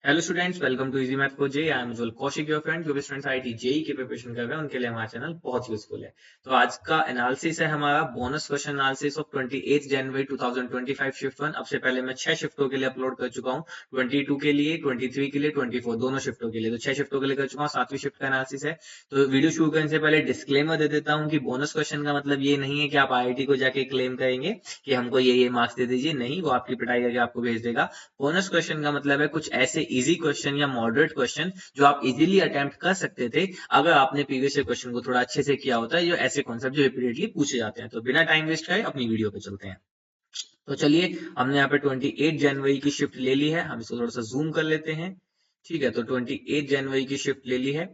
Hello students, welcome to easy math for J. I am Ujjwal Kaushik, your friend. जो भी students IIT JEE की preparation कर रहे हैं उनके लिए हमारा चैनल बहुत यूजफुल है। तो आज का एनालिसिस है हमारा bonus question analysis of 28 January 2025 shift one. अब से पहले मैं 6 शिफ्टों के लिए अपलोड कर चुका हूँ, 22 के लिए, 23 के लिए, 24 दोनों शिफ्टों के लिए। तो 6 शिफ्टों के लिए कर चुका हूँ, 7वीं शिफ्ट का एनालिसिस है। तो वीडियो शुरू करने से पहले डिस्क्लेमर दे देता हूँ कि बोनस क्वेश्चन का मतलब ये नहीं है कि आप आईआईटी को जाके क्लेम करेंगे कि हमको ये मार्क्स दे दीजिए। नहीं, वो आपकी पिटाई करके आपको भेज देगा। बोनस क्वेश्चन का मतलब है कुछ ऐसे इजी क्वेश्चन या मॉडरेट क्वेश्चन जो आप इजीली अटेम्प्ट कर सकते थे अगर आपने प्रीवियस क्वेश्चन को थोड़ा अच्छे से किया होता है। जो ऐसे कॉन्सेप्ट जो रिपीटेडली पूछे जाते हैं। तो बिना टाइम वेस्ट करे अपनी वीडियो पे चलते हैं। तो चलिए, हमने यहाँ पे 28 जनवरी की शिफ्ट ले ली है। हम इसको थोड़ा सा जूम कर लेते हैं। ठीक है, तो 28 जनवरी की शिफ्ट ले ली है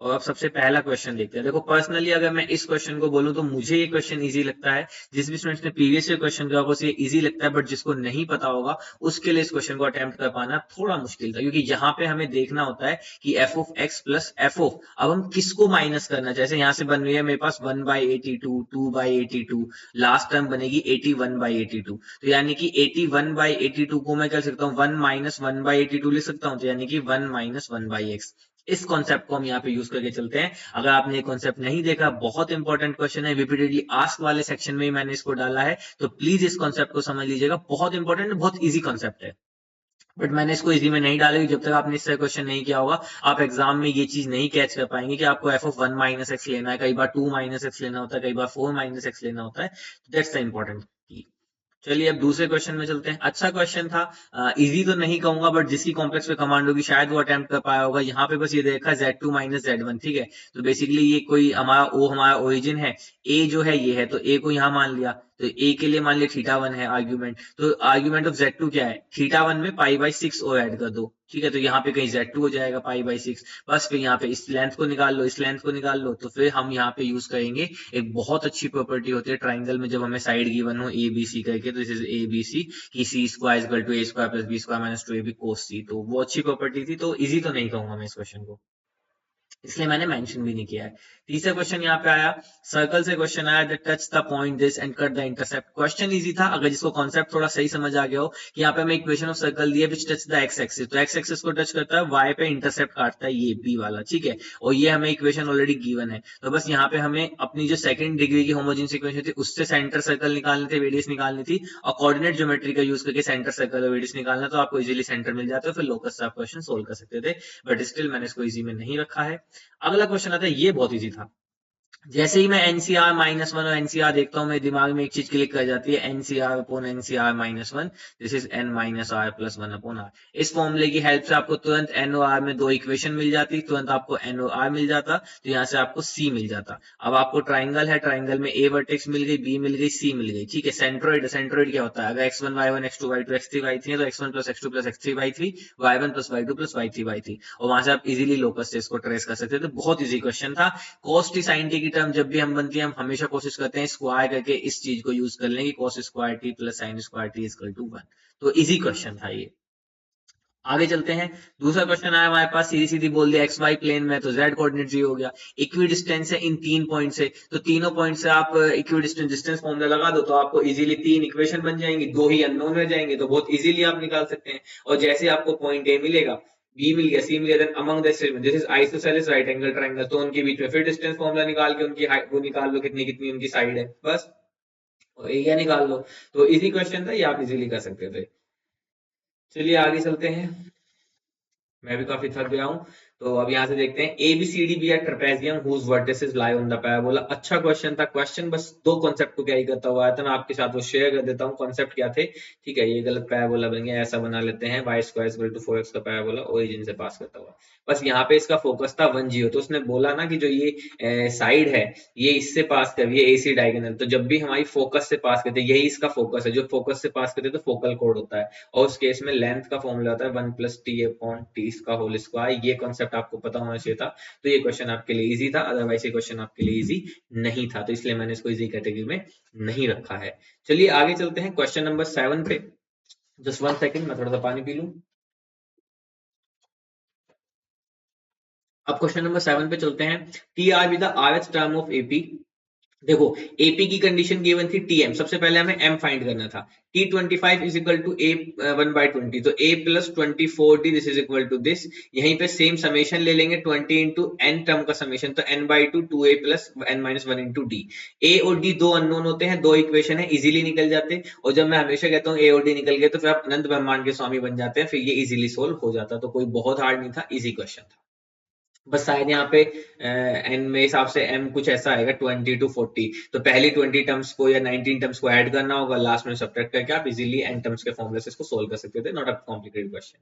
और अब सबसे पहला क्वेश्चन देखते हैं। देखो, पर्सनली अगर मैं इस क्वेश्चन को बोलूं तो मुझे ये क्वेश्चन इजी लगता है। जिस भी स्टूडेंट्स ने प्रीवियस ईयर क्वेश्चन किया होगा उसे इजी लगता है, बट जिसको नहीं पता होगा उसके लिए इस क्वेश्चन को अटेम्प्ट कर पाना थोड़ा मुश्किल था, क्योंकि यहाँ पे हमें देखना होता है कि F of x plus F of, अब हम किसको माइनस करना। जैसे यहाँ से बन रही है मेरे पास 1/82, 2/82, लास्ट टर्म बनेगी 81/82। तो यानी कि 81/82 को मैं कर सकता हूँ 1 माइनस 1/82 लिख सकता हूँ। तो यानी कि 1 माइनस 1/x। इस कॉन्सेप्ट को हम यहाँ पे यूज करके चलते हैं। अगर आपने ये कॉन्सेप्ट नहीं देखा, बहुत इंपॉर्टेंट क्वेश्चन है, रिपीटेडली आस्क वाले सेक्शन में ही मैंने इसको डाला है, तो प्लीज इस कॉन्सेप्ट को समझ लीजिएगा। बहुत इंपॉर्टेंट, बहुत इजी कॉन्सेप्ट है, बट मैंने इसको इजी में नहीं डाला। जब तक आपने इससे क्वेश्चन नहीं किया होगा आप एग्जाम में ये चीज नहीं कैच कर पाएंगे कि आपको एफ ऑफ 1 माइनस एक्स लेना है, कई बार 2 माइनस एक्स लेना होता है, कई बार 4 माइनस एक्स लेना होता है। That's the important. चलिए अब दूसरे क्वेश्चन में चलते हैं। अच्छा क्वेश्चन था, इजी तो नहीं कहूंगा, बट जिसकी कॉम्प्लेक्स पे कमांड होगी शायद वो अटेम्प्ट कर पाया होगा। यहाँ पे बस ये देखा Z2 माइनस Z1। ठीक है, तो बेसिकली ये कोई हमारा ओ हमारा ओरिजिन है, ए जो है ये है, तो ए को यहाँ मान लिया। तो ए के लिए मान लिया θ1 है आर्ग्यूमेंट, तो आर्ग्यूमेंट ऑफ Z2 क्या है, θ1 में π/6 और ऐड कर दो। ठीक है, तो यहाँ पे कहीं Z2 हो जाएगा π/6। बस फिर यहाँ पे इस लेंथ को निकाल लो, इस लेंथ को निकाल लो। तो फिर हम यहाँ पे यूज करेंगे एक बहुत अच्छी प्रॉपर्टी होती है ट्राइंगल में, जब हमें साइड गिवन हो ए बी सी करके। तो this is a B c की c square equal to a square plus b square minus 2ab cos c। तो वो अच्छी प्रॉपर्टी थी, तो इजी तो नहीं कहूंगा मैं इस क्वेश्चन को, इसलिए मैंने मेंशन भी नहीं किया है। तीसरा क्वेश्चन यहाँ पे आया, सर्कल से क्वेश्चन आया, that touch the point this and cut the intercept. Question easy था अगर जिसको कॉन्सेप्ट थोड़ा सही समझ आ गया हो कि यहाँ पे हमें इक्वेशन ऑफ सर्कल दिया विच टच द एक्स एक्सिस। तो एक्स एक्सिस को टच करता है, वाई पे इंटरसेप्ट काटता है, ये बी वाला। ठीक है, और ये हमें इक्वेशन ऑलरेडी गिवन है। तो बस यहाँ पे हमें अपनी जो सेकंड डिग्री की होमोजेनियस इक्वेशन थी उससे सेंटर सर्कल निकालनी थी, रेडियस निकालनी थी, और कोऑर्डिनेट ज्योमेट्री का यूज करके सेंटर सर्कल और रेडियस निकालना। तो आपको इजीली सेंटर मिल जाता है, फिर लोकस से आप क्वेश्चन सोल्व कर सकते थे, बट स्टिल मैंने इसको इजी में नहीं रखा है। अगला क्वेश्चन आता है, ये बहुत इजी था। जैसे ही मैं एनसीआर -1 और एनसीआर देखता हूँ, मेरे दिमाग में एक चीज क्लिक कर जाती है, NCR upon NCR -1, this is n minus R plus 1 upon R. इस फॉर्मूले की हेल्प से आपको तुरंत एन और आर में दो इक्वेशन मिल जाती, तुरंत आपको एन और आर मिल जाता, तो यहाँ से आपको सी मिल जाता। अब आपको ट्राइंगल है, ट्राइंगल में ए वर्टेक्स मिल गई, बी मिल गई, सी मिल गई। ठीक है, सेंट्रोइड, सेंट्रोइड क्या होता है, अगर x1 y1 x2 y2 x3 y3 है तो x1 plus x2 plus x3 y3, y1 plus y2 plus y3 y3, और वहां से आप इजीली लोकस से इसको ट्रेस कर सकते हैं। तो बहुत इजी क्वेश्चन था। कॉस टी साइन टी की टर्म जब भी हम बनती है, हम हमेशा कोशिश करते हैं स्क्वायर करके इस चीज को यूज कर लेंगे, cos square T plus sine square T equal to 1। तो इजी क्वेश्चन था ये। आगे चलते हैं। दूसरा क्वेश्चन आया हमारे पास, सीधी सीधी बोल दिया एक्स वाई प्लेन में, तो जेड कोऑर्डिनेट 0 हो गया। इक्वी डिस्टेंस है इन 3 पॉइंट से, तो तीनों पॉइंट से आप इक्वी डिस्टेंस डिस्टेंस फॉर्मूला लगा दो, तो आपको इजीली 3 इक्वेशन बन जाएंगी, 2 ही अननोन रह जाएंगे, तो बहुत इजीली आप निकाल सकते हैं। और जैसे आपको पॉइंट ए मिलेगा, बी मिल गया, सी मिल गया, then among this is isosceles right angle triangle, तो उनके बीच में फिर डिस्टेंस फॉर्मूला निकाल के उनकी हाइट वो निकाल लो, कितनी कितनी उनकी साइड है, बस और एरिया निकाल लो। तो इजी क्वेश्चन था, ये आप इजीली कर सकते थे। चलिए आगे चलते हैं, मैं भी काफी थक गया हूँ। तो अब यहाँ से देखते हैं, A B C D be are trapezium whose vertices lie on the parabola. अच्छा क्वेश्चन था। क्वेश्चन बस दो कॉन्सेप्ट को कैरी करता हुआ आया था, मैं आपके साथ वो शेयर कर देता हूँ कॉन्सेप्ट क्या थे। ठीक है, ये गलत पैराबोला बन गया, ऐसा बना लेते हैं, Y square equal to 4x का पैराबोला ओरिजिन से पास करता हुआ। बस यहाँ पे इसका फोकस था 1 0। तो उसने बोला ना कि जो ये साइड है ये इससे पास कर, ये AC डायगोनल, तो जब भी हमारी फोकस से पास करते हैं, यही इसका फोकस है, जो फोकस से पास करते हैं तो फोकल कोड होता है, और उस केस में लेंथ का फॉर्मूला होता है 1 प्लस टी अपॉन टी का होल स्क्वायर। ये कॉन्सेप्ट आपको पता होना चाहिए था, तो ये क्वेश्चन आपके लिए इजी था, अदरवाइज ये क्वेश्चन आपके लिए इजी नहीं था, तो इसलिए मैंने इसको इजी कैटेगरी में नहीं रखा है। चलिए आगे चलते हैं क्वेश्चन नंबर 7 पे। जस्ट 1 सेकंड, मैं थोड़ा सा पानी पी लूं। अब क्वेश्चन नंबर 7 पे चलते हैं। T R with the RH term of AP देखो एपी की कंडीशन गिवन थी टीएम, सबसे पहले हमें एम फाइंड करना था। T25 is equal to a 1/20, तो a plus 24 t this is equal to this. यहीं पे सेम समेशन ले लेंगे 20 इंटू एन टर्म का समेशन, तो n/2 2a plus n-1 into D. ए और डी दो अननोन होते हैं, दो इक्वेशन है, इजीली निकल जाते। और जब मैं हमेशा कहता हूँ ए और डी निकल गए तो फिर आप अनंत ब्रह्मांड के स्वामी बन जाते हैं, फिर ये इजीली सोल्व हो जाता। तो कोई बहुत हार्ड नहीं था, इजी क्वेश्चन था। बस शायद यहाँ पे एन मेरे हिसाब से एम कुछ ऐसा आएगा 20 to 40, तो पहली 20 टर्म्स को या 19 टर्म्स को ऐड करना होगा, लास्ट में सब्ट्रैक्ट करके आप इजीली एन टर्म्स के फॉर्मूले से इसको सोल्व कर सकते थे। Not a complicated question.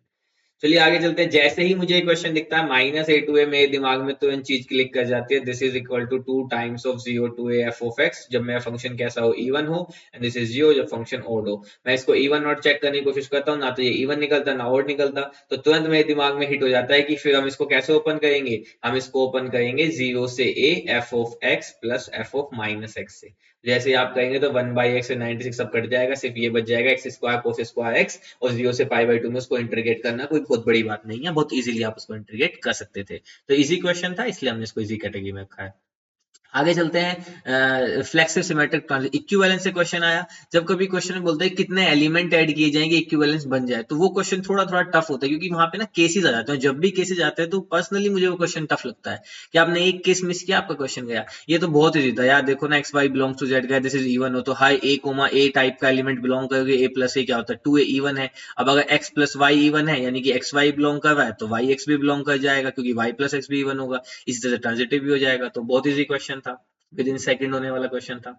चलिए आगे चलते हैं। जैसे ही मुझे क्वेश्चन दिखता है -a to a, मेरे दिमाग में तुरंत चीज क्लिक कर जाती है, this is equal to 2 times of 0 to a f of x, जब मेरा फंक्शन कैसा हो, इवन हो, एंड दिस इज 0 जब फंक्शन ऑड हो। मैं इसको इवन नॉट चेक करने की कोशिश करता हूँ, ना तो ये इवन निकलता ना ऑड निकलता, तो तुरंत मेरे दिमाग में हिट हो जाता है कि फिर हम इसको कैसे ओपन करेंगे। हम इसको ओपन करेंगे 0 से a f of x plus f of -x से। जैसे आप कहेंगे तो 1/x से 96 सब कट जाएगा, सिर्फ ये बच जाएगा x square cos square x, और 0 से π/2 में उसको इंटीग्रेट करना कोई बहुत बड़ी बात नहीं है, बहुत इजीली आप उसको इंटीग्रेट कर सकते थे। तो इजी क्वेश्चन था, इसलिए हमने इसको इजी कैटेगरी में रखा है। आगे चलते हैं। फ्लेक्सिव सिमेट्रिक ट्रांजिशन, इक्विवेलेंस से क्वेश्चन आया। जब कभी क्वेश्चन में बोलते हैं कितने एलिमेंट ऐड किए जाएंगे इक्विवेलेंस बन जाए, तो वो क्वेश्चन थोड़ा थोड़ा टफ होता है, क्योंकि वहां पे ना केसेस आ जाते हैं। जब भी केसेस आते हैं तो पर्सनली मुझे वो क्वेश्चन टफ लगता है कि आपने एक केस मिस किया, आपका क्वेश्चन गया। ये तो बहुत ईजी था यार, देखो ना, X Y belongs to Z गया, दिस इज इवन हो, तो हाई a, टाइप का एलिमेंट बिलोंग करोगे, a प्लस a क्या होता है 2a, इवन है। अब अगर x प्लस वाई इवन है, यानी कि एक्स वाई बिलोंग कर रहा है, तो वाई एक्स भी बिलोंग कर जाएगा, क्योंकि y प्लस एक्स भी इवन होगा। इसी तरह ट्रांजिटिव भी हो जाएगा। तो बहुत ईजी क्वेश्चन था, विद इन सेकंड होने वाला क्वेश्चन था।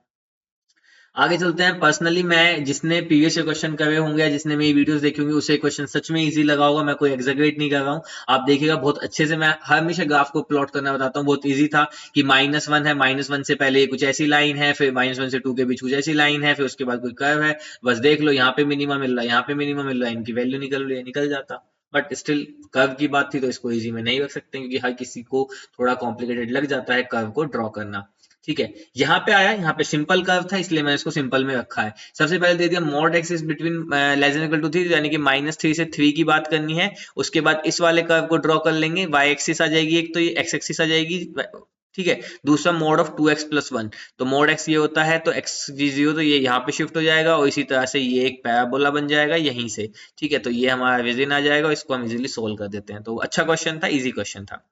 आगे चलते हैं। पर्सनली मैं, जिसने प्रीवियस क्वेश्चन करे होंगे या जिसने मेरी वीडियोस देखी होंगी, उसे क्वेश्चन सच में इजी लगा होगा। मैं कोई एग्जैगरेट नहीं कर रहा हूँ, आप देखिएगा बहुत अच्छे से। मैं हमेशा ग्राफ को प्लॉट करना बताता हूँ, बहुत इजी था कि -1 है, -1 से पहले कुछ ऐसी लाइन है, फिर -1 से 2 के बीच कुछ ऐसी लाइन है, फिर उसके बाद कोई कर्व है, बस देख लो, यहाँ पे मिनिमम मिल रहा है, यहाँ पे मिनिमम मिल रहा है, इनकी वैल्यू निकल रही है, निकल जाता। बट स्टिल कर्व की बात थी तो इसको इजी में नहीं रख सकते, क्योंकि हर किसी को थोड़ा कॉम्प्लिकेटेड लग जाता है कर्व को ड्रॉ करना। ठीक है, यहाँ पे आया, यहाँ पे सिंपल कर्व था, इसलिए मैंने इसको सिंपल में रखा है। सबसे पहले दे दिया mod X is between less than equal to 3, यानी कि -3 से 3 की बात करनी है। उसके बाद इस वाले कर्व को ड्रॉ कर लेंगे, वाई एक्सिस आ जाएगी एक, तो ये एक्स एक्सिस आ जाएगी। ठीक है, दूसरा मॉड ऑफ 2x प्लस 1, तो मॉड x ये होता है, तो x जी 0, तो ये यहाँ पे शिफ्ट हो जाएगा, और इसी तरह से ये एक पैराबोला बन जाएगा यहीं से। ठीक है, तो ये हमारा विजिन आ जाएगा, इसको हम इजीली सोल्व कर देते हैं। तो अच्छा क्वेश्चन था, इजी क्वेश्चन था।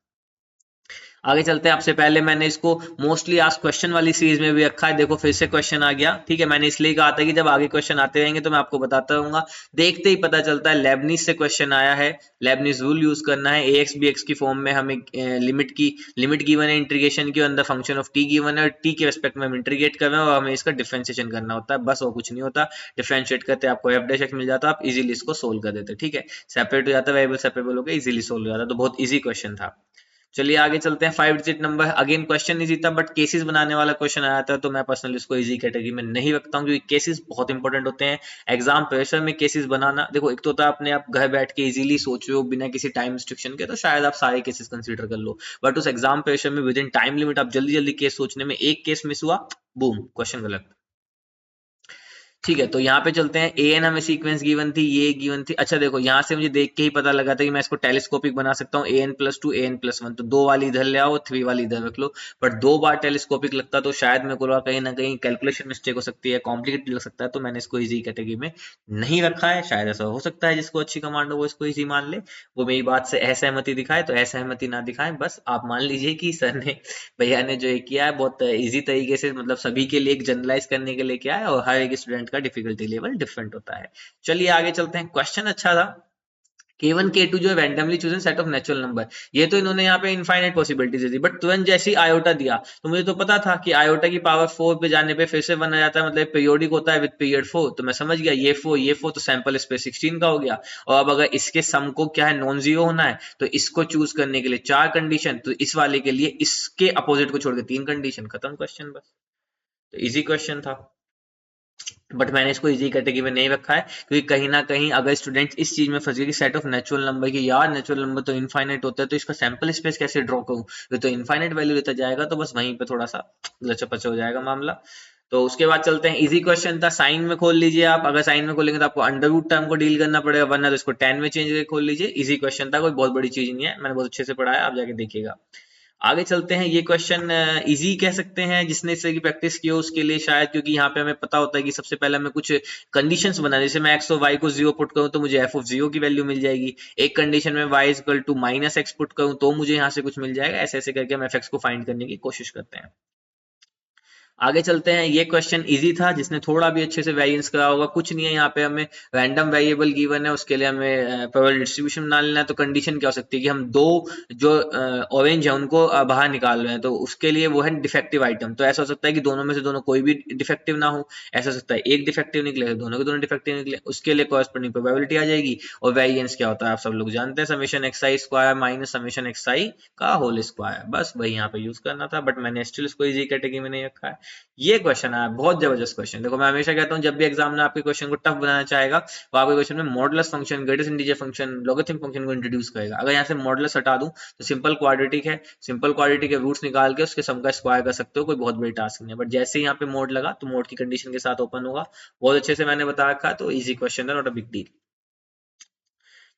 आगे चलते हैं। आपसे पहले मैंने इसको मोस्टली आस्क क्वेश्चन वाली सीरीज में भी रखा है, देखो फिर से क्वेश्चन आ गया। ठीक है, मैंने इसलिए कहा था कि जब आगे क्वेश्चन आते रहेंगे तो मैं आपको बताता रहूंगा, देखते ही पता चलता है। लेबनीज से क्वेश्चन आया है, लेबनीज रूल यूज करना है। ax bx की फॉर्म में हमें लिमिट गिवन है इंटीग्रेशन के अंदर, फंक्शन ऑफ t गिवन है, और t के रेस्पेक्ट में हम इंटीग्रेट कर रहे हैं, और हमें इसका डिफरेंशिएशन करना होता है, बस और कुछ नहीं होता। डिफरेंशिएट करते आपको f डैश x मिल जाता, आप इजीली इसको सोल्व कर देते। ठीक है, सेपरेट हो जाता है, वेरिएबल सेपरेबल हो गया, इजीली सोल्व हो जाता। तो बहुत इजी क्वेश्चन था। चलिए आगे चलते हैं। 5 digit number, again question easy था, बट केसेस बनाने वाला क्वेश्चन आया था, तो मैं पर्सनली इसको इजी कैटेगरी में नहीं रखता हूँ, क्योंकि केसेस बहुत इंपॉर्टेंट होते हैं। एग्जाम प्रेशर में केसेस बनाना, देखो एक तो होता है अपने आप घर बैठ के इजीली सोच रहे हो बिना किसी टाइम रिस्ट्रिक्शन के, तो शायद आप सारे केसेस कंसीडर कर लो, बट उस एग्जाम प्रेशर में विद इन टाइम लिमिट आप जल्दी जल्दी केस सोचने में एक केस मिस हुआ, बूम, क्वेश्चन गलत। ठीक है, तो यहाँ पे चलते हैं। एन हमें सीक्वेंस गिवन थी, ये गिवन थी। अच्छा देखो, यहाँ से मुझे देख के ही पता लगा था कि मैं इसको टेलीस्कोपिक बना सकता हूँ। an+2 an+1, तो 2 वाली इधर ले आओ, 3 वाली इधर रख लो। बट 2 बार टेलीस्कोपिक लगता तो शायद मेरे को लगा कहीं ना कहीं कैलकुलेशन मिस्टेक हो सकती है, कॉम्प्लिकेटेड लग सकता है, तो मैंने इसको इजी कैटेगरी में नहीं रखा है। शायद ऐसा हो सकता है जिसको अच्छी कमांड हो वो इसको इजी मान ले, वो मेरी बात से असहमति दिखाए तो असहमति ना दिखाए, बस आप मान लीजिए कि सर ने, भैया ने जो ये किया है बहुत इजी तरीके से, मतलब सभी के लिए एक जनरलाइज करने के लिए किया है, और हर एक स्टूडेंट का डिफिकल्टी लेवल डिफरेंट होता है। चलिए आगे चलते हैं। क्वेश्चन अच्छा था। K1 K2 जो है randomly chosen set of natural number, ये तो इन्होंने यहाँ पे infinite possibilities they the, but तुरंत जैसे ही आयोटा दिया तो मुझे तो पता था कि आयोटा की पावर 4 पे जाने पे फिर से 1 आ जाता है, मतलब पीरियोडिक होता है विद पीरियड 4, तो मैं समझ गया ये 4 तो सैंपल स्पेस 16 का हो गया। और अब अगर इसके सम को क्या है, नॉन जीरो होना है, तो इसको चूज करने के लिए 4 कंडीशन, तो इस वाले के लिए इसके अपोजिट को छोड़ के 3 कंडीशन, खत्म क्वेश्चन बस। तो इजी क्वेश्चन था, बट मैंने इसको इजी कैटेगरी में नहीं रखा है, क्योंकि कहीं ना कहीं अगर स्टूडेंट इस चीज में फंस गए कि सेट ऑफ नेचुरल नंबर की, यार नेचुरल नंबर तो इनफाइनाइट होता है, तो इसका सैंपल स्पेस कैसे ड्रॉ करूं, ये तो इनफाइनाइट वैल्यू लेता जाएगा, तो बस वहीं पे थोड़ा सा लचपच हो जाएगा मामला। तो उसके बाद चलते हैं। इजी क्वेश्चन था, साइन में खोल लीजिए आप, अगर साइन में खोलेंगे तो आपको अंडर रूट टर्म को डील करना पड़ेगा, वरना तो इसको 10 में चेंज करके खोल लीजिए। इजी क्वेश्चन था, कोई बहुत बड़ी चीज नहीं है, मैंने बहुत अच्छे से पढ़ाया, आप जाके देखिएगा। आगे चलते हैं, ये क्वेश्चन इजी कह सकते हैं, जिसने इससे की प्रैक्टिस की हो उसके लिए शायद, क्योंकि यहाँ पे हमें पता होता है कि सबसे पहले हमें कुछ कंडीशंस बनाने, जैसे मैं एक्स और वाई को 0 पुट करूँ तो मुझे एफ ऑफ 0 की वैल्यू मिल जाएगी, एक कंडीशन में Y is equal to minus X put करूँ तो मुझे यहाँ से कुछ मिल जाएगा, ऐसे ऐसे करके हम एफ एक्स को फाइंड करने की कोशिश करते हैं। आगे चलते हैं, ये क्वेश्चन इजी था, जिसने थोड़ा भी अच्छे से वेरिएंस करा होगा, कुछ नहीं है यहाँ पे, हमें रैंडम वेरिएबल गिवन है, उसके लिए हमें प्रोबेबिलिटी डिस्ट्रीब्यूशन बना लेना है। तो कंडीशन क्या हो सकती है कि हम दो जो ऑरेंज है उनको बाहर निकाल रहे हैं, तो उसके लिए वो है डिफेक्टिव आइटम। तो ऐसा हो सकता है कि दोनों में से दोनों कोई भी डिफेक्टिव ना हो, ऐसा हो सकता है एक डिफेक्टिव निकले, दोनों के दोनों डिफेक्टिव निकले, उसके लिए कॉरेस्पॉन्डिंग प्रोबेबिलिटी आ जाएगी। और वेरिएंस क्या होता है आप सब लोग जानते हैं, समेशन एक्स आई स्क्वायर माइनस समेशन एक्स आई का होल स्क्वायर, बस वही यहाँ पे यूज करना था, बट मैंने स्टिल इसको इजी कैटेगरी में नहीं रखा है। ये क्वेश्चन है बहुत जबरदस्त क्वेश्चन। देखो मैं हमेशा कहता हूँ जब भी एग्जाम में आपके क्वेश्चन को टफ बनाना चाहेगा तो आपके क्वेश्चन में modulus function, greatest integer function, logarithmic function को इंट्रोड्यूस करेगा। अगर यहाँ से मॉडुलस हटा दूं तो सिंपल क्वाड्रेटिक है, सिंपल क्वाड्रेटिक के रूट्स निकाल के उसके सम का स्क्वायर कर सकते हो, कोई बहुत बड़ी टास्क नहीं है। बट जैसे ही यहाँ पे मोड लगा तो मोड की कंडीशन के साथ ओपन होगा, बहुत अच्छे से मैंने बता रखा, तो इजी क्वेश्चन है, नॉट अ बिग डील।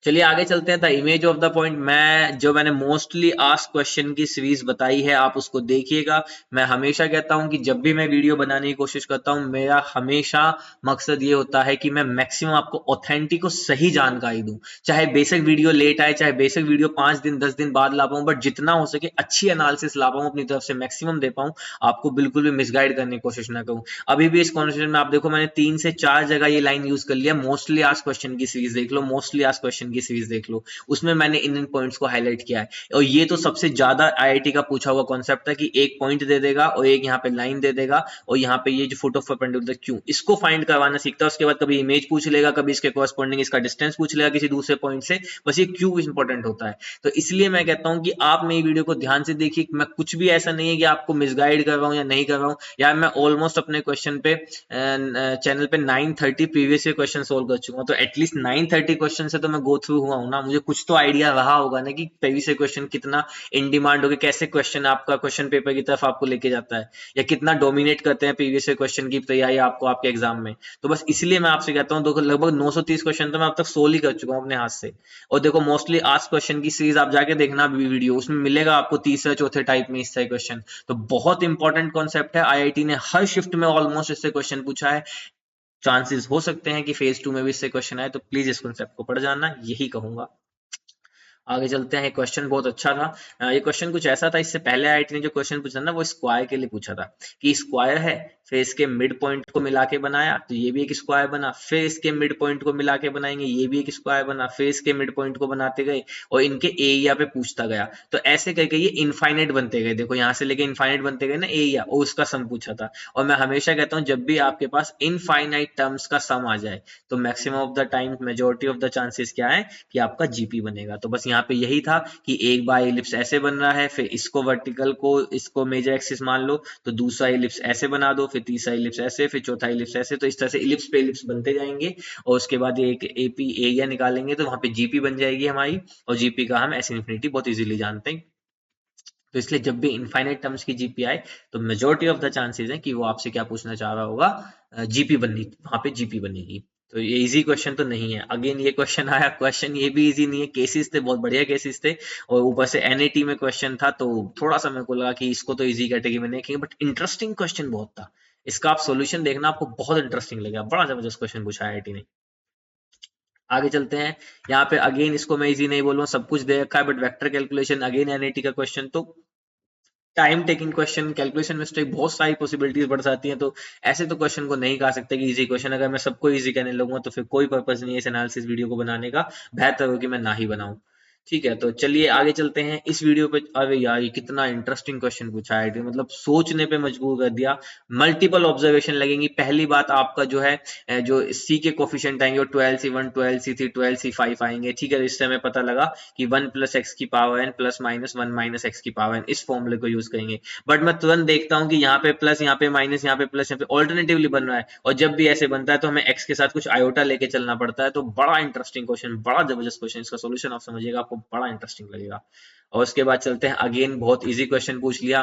चलिए आगे चलते हैं। The image of the point, मैंने मोस्टली आस्क क्वेश्चन की सीरीज बताई है, आप उसको देखिएगा। मैं हमेशा कहता हूं कि जब भी मैं वीडियो बनाने की कोशिश करता हूं, मेरा हमेशा मकसद ये होता है कि मैं मैक्सिमम आपको ऑथेंटिक और सही जानकारी दूं। चाहे बेसिक वीडियो लेट आए, चाहे बेसिक वीडियो 5 दिन 10 दिन बाद ला पाऊं, बट जितना हो सके अच्छी एनालिसिस ला पाऊं, अपनी तरफ से मैक्सिमम दे पाऊं, आपको बिल्कुल भी मिसगाइड करने की कोशिश ना करूं। अभी भी इस कॉन्वर्सेशन में आप देखो, मैंने 3 से 4 जगह ये लाइन यूज कर लिया, मोस्टली आस्क क्वेश्चन की सीरीज देख लो, मोस्टली आस्क क्वेश्चन की सीरीज देख लो, उसमें मैंने इन पॉइंट्स को हाईलाइट किया है। और ये तो सबसे ज्यादा आईआईटी का पूछा हुआ कॉन्सेप्ट है कि एक पॉइंट दे देगा और एक यहाँ पे लाइन दे देगा, और यहाँ पे ये जो फुट ऑफ परपेंडिकुलर क्यों, इसको फाइंड करवाना सीखता है। उसके बाद कभी इमेज पूछ लेगा, कभी इसके कॉरेस्पॉन्डिंग इसका डिस्टेंस पूछ लेगा किसी दूसरे पॉइंट से, बस ये क्यों इंपॉर्टेंट होता है। तो इसलिए मैं कहता हूं कि आप मेरी वीडियो को ध्यान से देखिए, मैं कुछ भी ऐसा नहीं है कि आपको मिसगाइड कर रहा हूं या नहीं कर रहा हूं। यार मैं ऑलमोस्ट अपने क्वेश्चन पे चैनल पे 930 प्रीवियस ईयर क्वेश्चन सोल्व कर चुका हूं, तो एटलीस्ट 930 क्वेश्चन से तो मैं गो थ्रू हुआ हूं ना, मुझे कुछ तो आइडिया रहा होगा ना कि प्रीवियस ईयर क्वेश्चन कितना इन डिमांड हो गया, कैसे क्वेश्चन आपका क्वेश्चन पेपर की तरफ आपको लेके जाता है, या कितना डोमिनेट करते हैं प्रीवियस ईयर क्वेश्चन की तैयारी आपको आपके एग्जाम में। तो बस इसलिए मैं आपसे कहता हूँ, देखो लगभग 930 क्वेश्चन तो मैं अब तक सोल्व ही कर चुका हूँ अपने हाथ से। और देखो मोस्टली आस्क क्वेश्चन की सीरीज आप जाके देखना वीडियो, उसमें मिलेगा आपको तीसरे चौथे टाइप में इस तरह क्वेश्चन। तो बहुत इंपॉर्टेंट कॉन्सेप्ट है, आईआईटी ने हर शिफ्ट में ऑलमोस्ट इससे क्वेश्चन पूछा है। चांसेस हो सकते हैं कि फेज 2 में भी इससे क्वेश्चन आए, तो प्लीज इस कॉन्सेप्ट को पढ़ जाना, यही कहूंगा। आगे चलते हैं, क्वेश्चन बहुत अच्छा था। ये क्वेश्चन कुछ ऐसा था, इससे पहले आईआईटी ने जो क्वेश्चन पूछा ना वो स्क्वायर के लिए पूछा था, कि स्क्वायर है, फिर इसके मिड पॉइंट को मिला के बनाया तो ये भी एक स्क्वायर बना, फिर इसके मिड पॉइंट को मिला के बनाएंगे ये भी एक स्क्वायर बना, फिर इसके मिड पॉइंट को बनाते गए और इनके एरिया पे पूछता गया। तो ऐसे करके ये इनफाइनाइट बनते गए, देखो यहाँ से लेके इनफाइनाइट बनते गए ना एरिया, और उसका सम पूछा था। और मैं हमेशा कहता हूँ जब भी आपके पास इनफाइनाइट टर्म्स का सम आ जाए तो maximum of the time, majority of the chances क्या है कि आपका जीपी बनेगा। तो बस यहाँ पे यही था कि एक बार एलिप्स ऐसे बन रहा है, फिर इसको वर्टिकल को इसको मेजर एक्सिस मान लो, तो दूसरा एलिप्स ऐसे बना दो, फिर तीसरा एलिप्स ऐसे, फिर चौथा एलिप्स ऐसे, तो इस तरह से एलिप्स पे एलिप्स बनते जाएंगे। और उसके बाद एक एपी एरिया निकालेंगे तो वहां पे जीपी बन जाएगी हमारी, और जीपी का हम एस इन्फिनिटी बहुत इजीली जानते हैं। तो इसलिए जब भी इनफाइनाइट टर्म्स की जीपी आए तो मेजोरिटी ऑफ द चांसेस है कि वो आपसे क्या पूछना चाह रहा होगा, जीपी बननी, वहां पे जीपी बनेगी। तो ये इजी क्वेश्चन तो नहीं है। अगेन ये क्वेश्चन आया, क्वेश्चन ये भी इजी नहीं है, केसेस थे बहुत बढ़िया केसेस थे, और ऊपर से एनएटी में क्वेश्चन था, तो थोड़ा सा मेरे को लगा कि इसको तो इजी कैटेगरी में नहीं, बट इंटरेस्टिंग क्वेश्चन बहुत था। इसका आप सोल्यूशन देखना, आपको बहुत इंटरेस्टिंग लगेगा, बड़ा जबरदस्त क्वेश्चन पूछा है आईआईटी ने। आगे चलते हैं, यहाँ पे अगेन इसको मैं इजी नहीं बोलूँ, सब कुछ दे रखा है, but vector calculation again NIT का क्वेश्चन, तो time taking question, calculation mistake, बहुत सारी पॉसिबिलिटीज बढ़ जाती हैं। तो ऐसे तो क्वेश्चन को नहीं कहा सकते कि इजी क्वेश्चन, अगर मैं सबको इजी कहने लगूंगा तो फिर कोई पर्पस नहीं है इस एनालिसिस वीडियो को बनाने का, बेहतर हो कि मैं ना ही बनाऊं। ठीक है, तो चलिए आगे चलते हैं इस वीडियो पे। अरे यार ये कितना इंटरेस्टिंग क्वेश्चन पूछा है, मतलब सोचने पे मजबूर कर दिया। मल्टीपल ऑब्जर्वेशन लगेंगी। पहली बात, आपका जो है जो सी के कोफिशिएंट आएंगे वो 12C1 12C3 12C5 आएंगे। ठीक है, तो इससे हमें पता लगा कि 1 + x की power n plus minus 1 - x की पावर n, इस फॉर्मूले को यूज करेंगे। बट मैं तुरंत देखता हूं कि यहाँ पे प्लस, यहाँ पे माइनस, यहाँ पे प्लस, यहाँ पे ऑल्टरनेटिवली बन रहा है, और जब भी ऐसे बनता है तो हमें x के साथ कुछ आयोटा लेके चलना पड़ता है। तो बड़ा इंटरेस्टिंग क्वेश्चन, बड़ा जबरदस्त क्वेश्चन, इसका सोल्यूशन आप समझिएगा, आपको बड़ा इंटरेस्टिंग लगेगा। और उसके बाद चलते हैं, अगेन बहुत इजी क्वेश्चन पूछ लिया,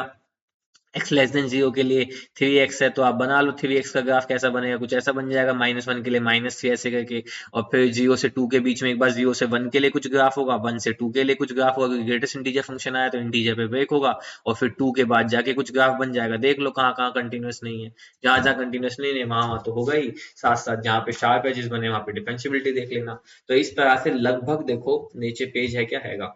x लेस देन जीरो के लिए 3x है तो आप बना लो 3x का ग्राफ कैसा बनेगा, कुछ ऐसा बन जाएगा। -1 के लिए -3 ऐसे करके, और फिर 0 से 2 के बीच में एक बार 0 से 1 के लिए कुछ ग्राफ होगा, 1 से 2 के लिए कुछ ग्राफ होगा, ग्रेटेस्ट इंटीजर फंक्शन आया तो इंटीजर पे ब्रेक होगा, और फिर 2 के बाद जाके कुछ ग्राफ बन जाएगा। देख लो कहाँ कहाँ कंटिन्यूस नहीं है, जहां जहां कंटिन्यूस नहीं है वहां वहां तो होगा ही, साथ साथ जहाँ पे शार्प एजेस बने वहां पे डिफरेंशियबिलिटी देख लेना। तो इस तरह से लगभग देखो नीचे पेज है क्या हैगा,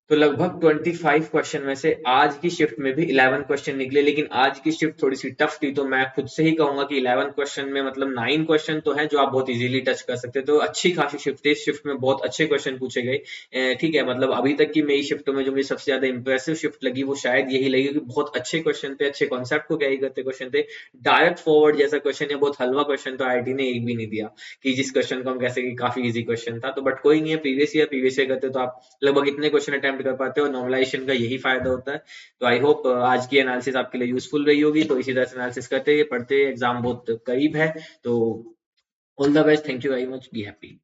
तो लगभग 25 क्वेश्चन में से आज की शिफ्ट में भी 11 क्वेश्चन निकले, लेकिन आज की शिफ्ट थोड़ी सी टफ थी, तो मैं खुद से ही कहूंगा कि 11 क्वेश्चन में मतलब 9 क्वेश्चन तो हैं जो आप बहुत इजीली टच कर सकते हैं। तो अच्छी खासी शिफ्ट थी, इस शिफ्ट में बहुत अच्छे क्वेश्चन पूछे गए। ठीक है, मतलब अभी तक की मेरी शिफ्टों में जो मुझे सबसे ज्यादा इंप्रेसिव शिफ्ट लगी वो शायद यही लगी कि बहुत अच्छे क्वेश्चन थे, अच्छे कॉन्सेप्ट को कैरी करते क्वेश्चन थे। डायरेक्ट फॉरवर्ड जैसा क्वेश्चन या बहुत हलवा क्वेश्चन तो आईटी ने एक भी नहीं दिया, कि जिस क्वेश्चन को हम कह सके कि काफी इजी क्वेश्चन था। तो बट कोई नहीं है, प्रीवियस ईयर करते तो आप लगभग इतने क्वेश्चन अटेम्प्ट कर पाते हो, नॉर्मलाइजेशन का यही फायदा होता है। तो आई होप आज की एनालिसिस आपके लिए यूजफुल रही होगी। तो इसी तरह से एनालिसिस करते पढ़ते, एग्जाम बहुत करीब है, तो all the best, thank you very much, be happy.